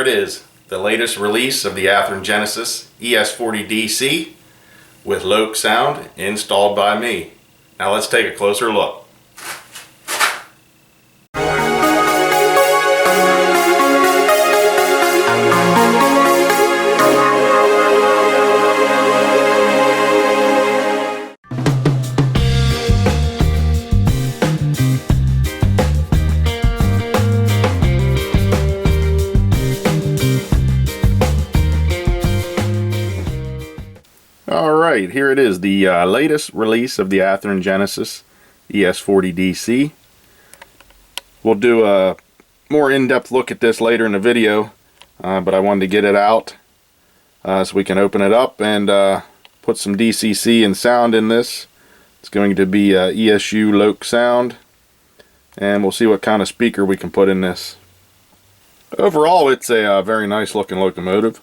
it is, the latest release of the Athearn Genesis ES40DC with Loksound installed by me. Now let's take a closer look. Alright, here it is, the latest release of the Athearn Genesis ES40DC. We'll do a more in-depth look at this later in the video, but I wanted to get it out so we can open it up and put some DCC and sound in this. It's going to be ESU Loksound, and we'll see what kind of speaker we can put in this. Overall, it's a very nice looking locomotive.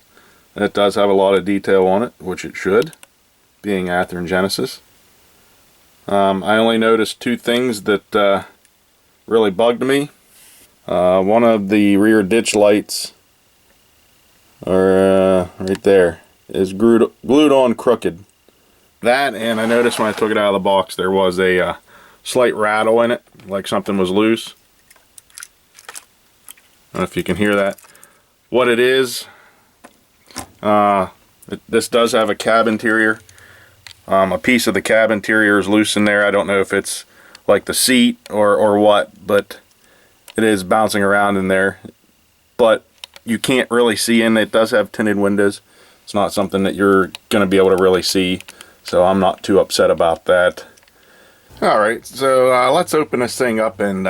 It does have a lot of detail on it, which it should, being Athearn Genesis. I only noticed two things that really bugged me. One of the rear ditch lights are right there, is glued on crooked. That, and I noticed when I took it out of the box there was a slight rattle in it, like something was loose. I don't know if you can hear that. What it is, this does have a cab interior. A piece of the cab interior is loose in there. I don't know if it's like the seat or what, but it is bouncing around in there. But you can't really see in it. It does have tinted windows. It's not something that you're going to be able to really see, so I'm not too upset about that. Alright, so let's open this thing up and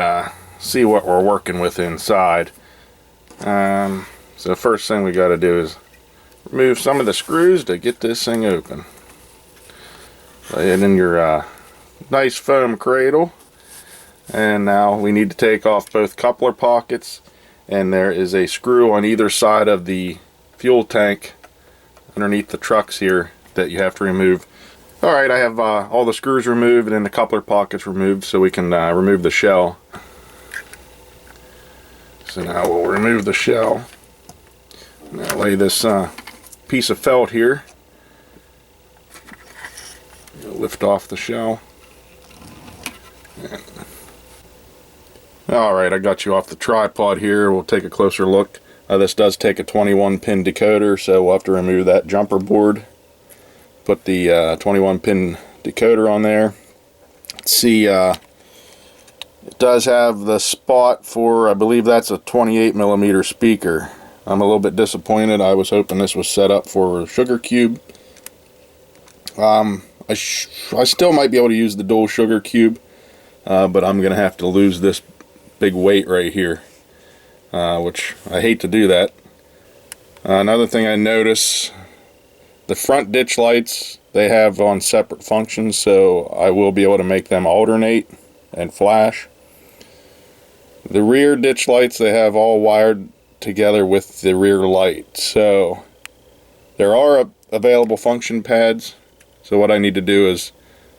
see what we're working with inside. So first thing we got to do is remove some of the screws to get this thing open. Lay it in your nice foam cradle, and now we need to take off both coupler pockets, and there is a screw on either side of the fuel tank underneath the trucks here that you have to remove. Alright, I have all the screws removed and the coupler pockets removed, so we can remove the shell. So now we'll remove the shell. Now lay this piece of felt here. Lift off the shell. Alright, I got you off the tripod here. We'll take a closer look. This does take a 21 pin decoder, so we'll have to remove that jumper board. Put the 21 pin decoder on there. Let's see, it does have the spot for, I believe that's a 28mm speaker. I'm a little bit disappointed. I was hoping this was set up for a sugar cube. I still might be able to use the dual sugar cube, but I'm going to have to lose this big weight right here, which I hate to do that. Another thing I notice, the front ditch lights, they have on separate functions, so I will be able to make them alternate and flash. The rear ditch lights, they have all wired together with the rear light, so there are available function pads. So what I need to do is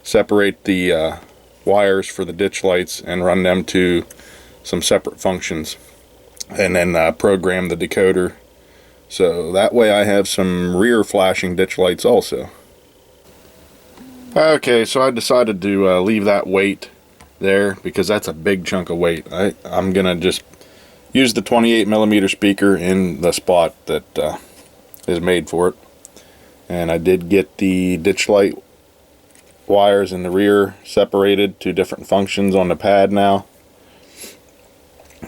separate the wires for the ditch lights and run them to some separate functions, and then program the decoder, so that way I have some rear flashing ditch lights also. Okay, so I decided to leave that weight there because that's a big chunk of weight. I'm gonna just use the 28mm speaker in the spot that is made for it. And I did get the ditch light wires in the rear separated to different functions on the pad now.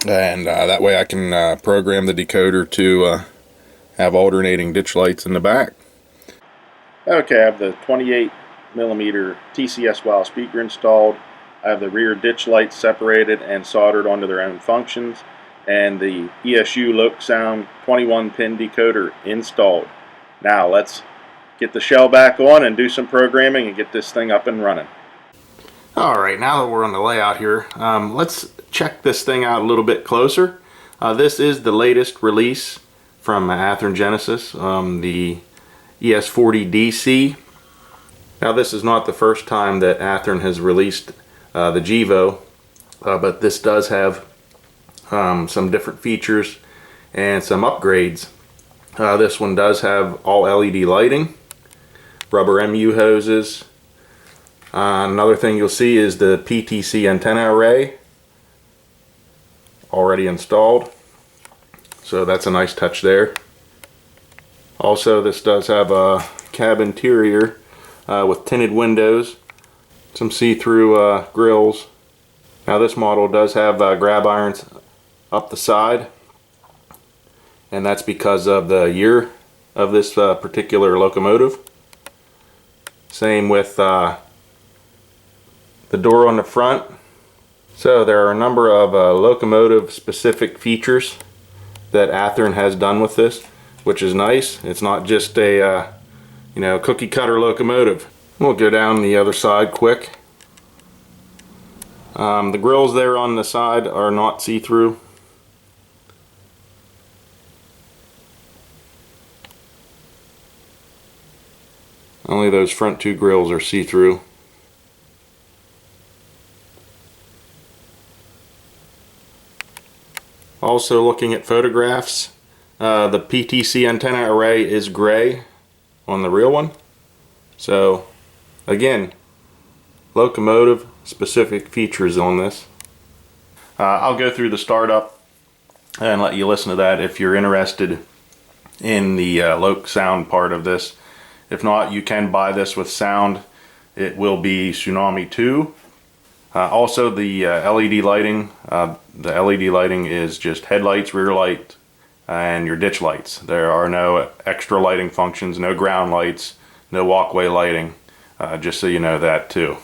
And that way I can program the decoder to have alternating ditch lights in the back. Okay, I have the 28mm TCS WOW speaker installed. I have the rear ditch lights separated and soldered onto their own functions, and the ESU Loksound 21 pin decoder installed. Now let's get the shell back on and do some programming and get this thing up and running. Alright, now that we're on the layout here, let's check this thing out a little bit closer. This is the latest release from Athearn Genesis, the ES40DC. Now this is not the first time that Athearn has released the GEVO, but this does have some different features and some upgrades. This one does have all LED lighting, rubber MU hoses. Another thing you'll see is the PTC antenna array already installed, so that's a nice touch there. Also, this does have a cab interior with tinted windows, some see-through grills. Now this model does have grab irons up the side, and that's because of the year of this particular locomotive. Same with the door on the front. So there are a number of locomotive specific features that Athearn has done with this, which is nice. It's not just a cookie cutter locomotive. We'll go down the other side quick. The grills there on the side are not see-through. Only those front two grills are see-through. Also, looking at photographs, the PTC antenna array is gray on the real one. So again, locomotive specific features on this. I'll go through the startup and let you listen to that if you're interested in the Loksound part of this. If not, you can buy this with sound. It will be Tsunami 2. Also, the LED lighting. The LED lighting is just headlights, rear light, and your ditch lights. There are no extra lighting functions, no ground lights, no walkway lighting, just so you know that too.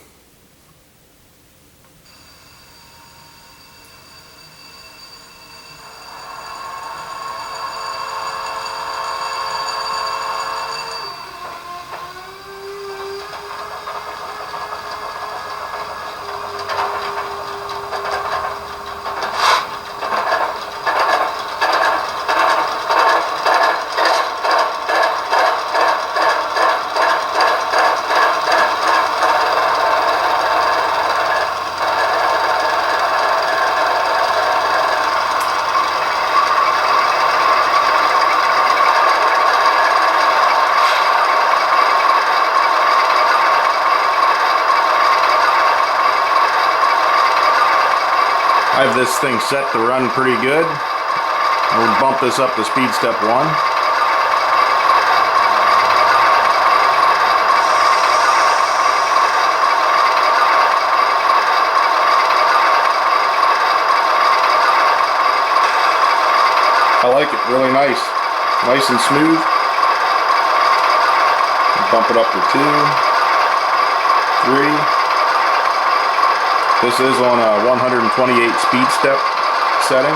I have this thing set to run pretty good. We'll bump this up to speed step 1. I like it, really nice. Nice and smooth. Bump it up to 2, 3. This is on a 128 speed step setting.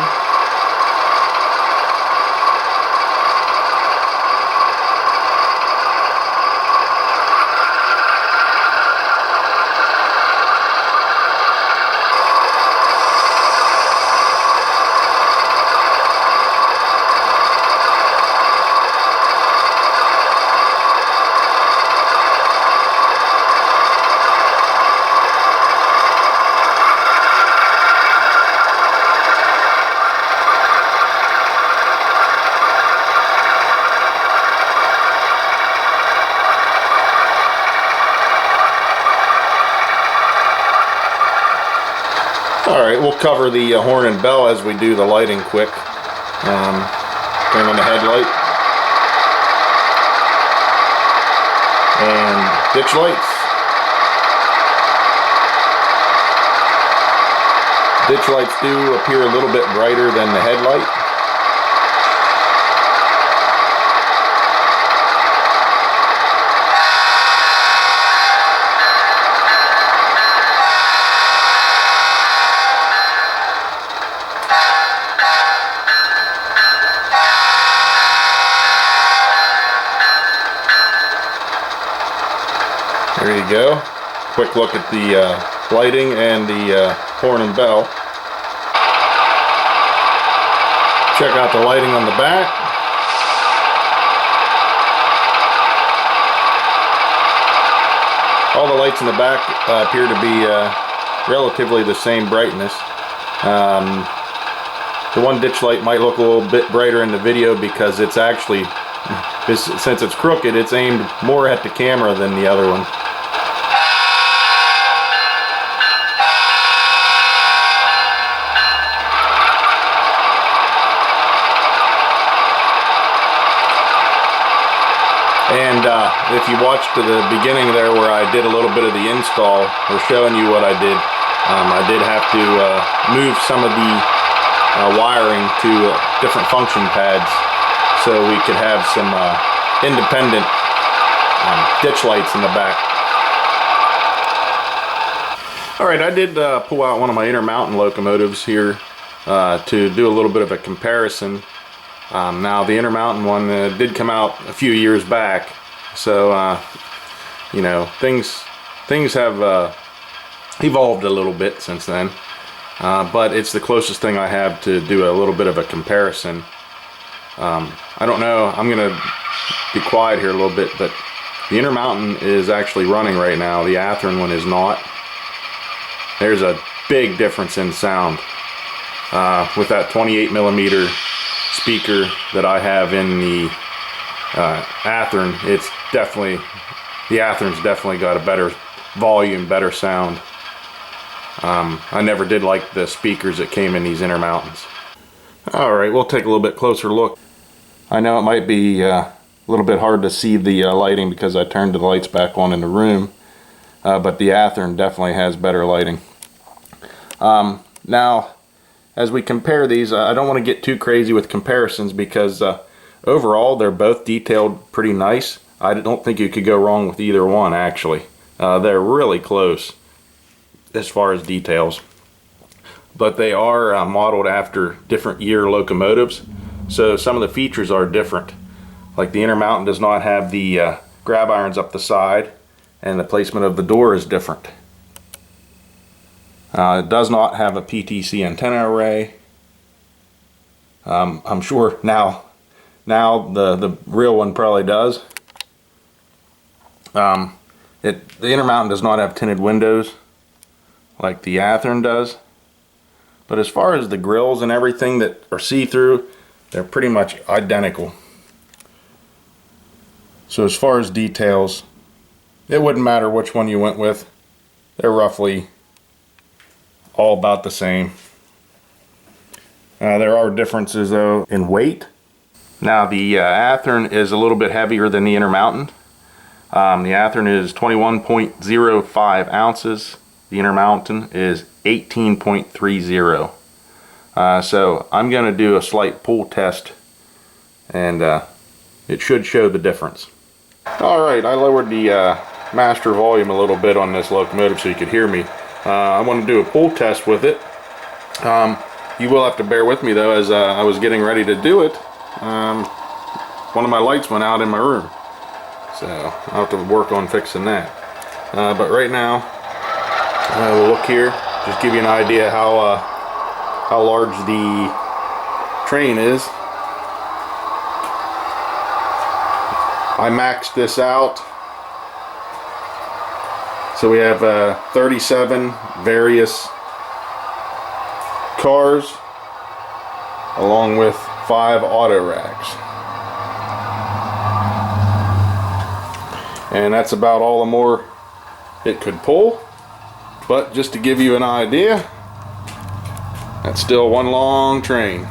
Alright, we'll cover the horn and bell as we do the lighting quick. Turn on the headlight. And ditch lights. Ditch lights do appear a little bit brighter than the headlight. There you go. Quick look at the lighting and the horn and bell. Check out the lighting on the back. All the lights in the back appear to be relatively the same brightness. The one ditch light might look a little bit brighter in the video because it's actually, since it's crooked, it's aimed more at the camera than the other one. And if you watched to the beginning there where I did a little bit of the install, or showing you what I did have to move some of the wiring to different function pads so we could have some independent ditch lights in the back. Alright, I did pull out one of my Intermountain locomotives here to do a little bit of a comparison. Now the Intermountain one did come out a few years back, so you know, things have evolved a little bit since then, but it's the closest thing I have to do a little bit of a comparison. I don't know, I'm gonna be quiet here a little bit, but the Intermountain is actually running right now. The Athearn one is not. There's a big difference in sound with that 28mm speaker that I have in the Athearn. It's definitely, the Athearn's definitely got a better volume, better sound. I never did like the speakers that came in these Intermountains. Alright, we'll take a little bit closer look. I know it might be a little bit hard to see the lighting because I turned the lights back on in the room, but the Athearn definitely has better lighting. Now, as we compare these, I don't want to get too crazy with comparisons because overall they're both detailed pretty nice. I don't think you could go wrong with either one, actually. They're really close as far as details. But they are modeled after different year locomotives, so some of the features are different. Like the Intermountain does not have the grab irons up the side, and the placement of the door is different. It does not have a PTC antenna array. I'm sure now the real one probably does. The Intermountain does not have tinted windows like the Athearn does. But as far as the grills and everything that are see-through, they're pretty much identical. So as far as details, it wouldn't matter which one you went with. They're roughly all about the same. There are differences though in weight. Now the Athearn is a little bit heavier than the Intermountain. The Athearn is 21.05 ounces. The Intermountain is 18.30. So I'm going to do a slight pull test, and it should show the difference. Alright, I lowered the master volume a little bit on this locomotive so you could hear me. I want to do a pull test with it. You will have to bear with me though, as I was getting ready to do it. One of my lights went out in my room, so I'll have to work on fixing that. But right now, we'll look here, just give you an idea how large the train is. I maxed this out. So we have 37 various cars along with 5 auto racks. And that's about all the more it could pull. But just to give you an idea, that's still one long train.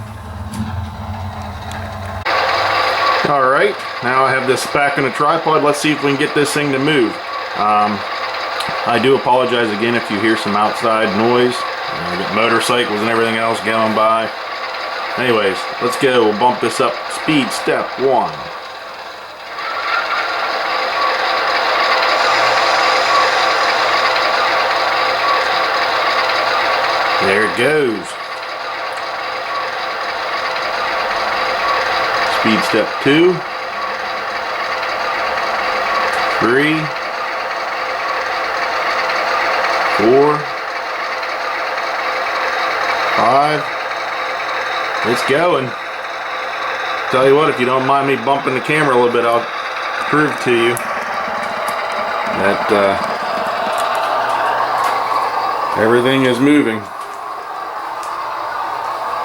Alright, now I have this back on a tripod. Let's see if we can get this thing to move. I do apologize again if you hear some outside noise. I got motorcycles and everything else going by. Anyways, let's go. We'll bump this up. Speed step 1. There it goes. Speed step 2. 3. 4. 5. It's going. Tell you what, if you don't mind me bumping the camera a little bit, I'll prove to you that everything is moving.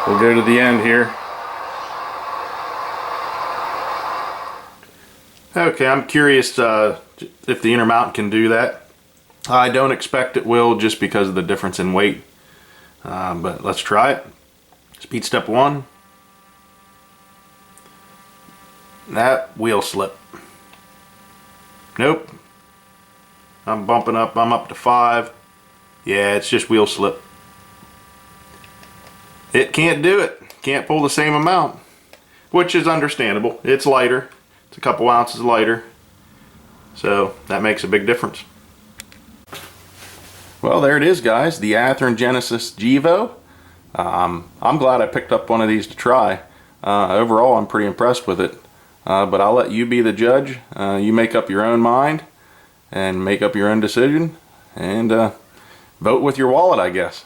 We'll go to the end here. Okay, I'm curious if the inner mount can do that. I don't expect it will, just because of the difference in weight. But let's try it. Speed step 1. That wheel slip. Nope. I'm bumping up. I'm up to 5. Yeah, it's just wheel slip. It can't do it. Can't pull the same amount, which is understandable. It's lighter. It's a couple ounces lighter. So that makes a big difference. Well, there it is, guys. The Athearn Genesis GEVO. I'm glad I picked up one of these to try. Overall, I'm pretty impressed with it. But I'll let you be the judge. You make up your own mind and make up your own decision, and vote with your wallet, I guess.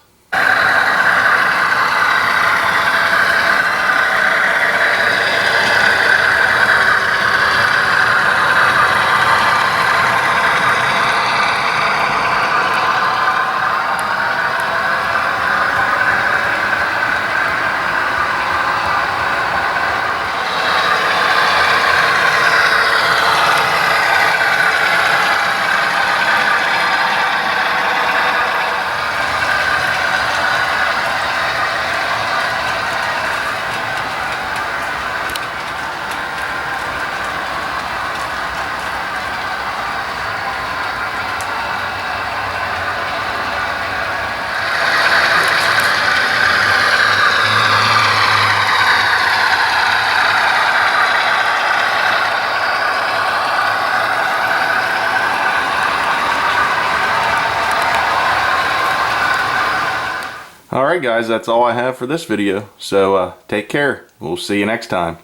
Alright guys, that's all I have for this video. So take care. We'll see you next time.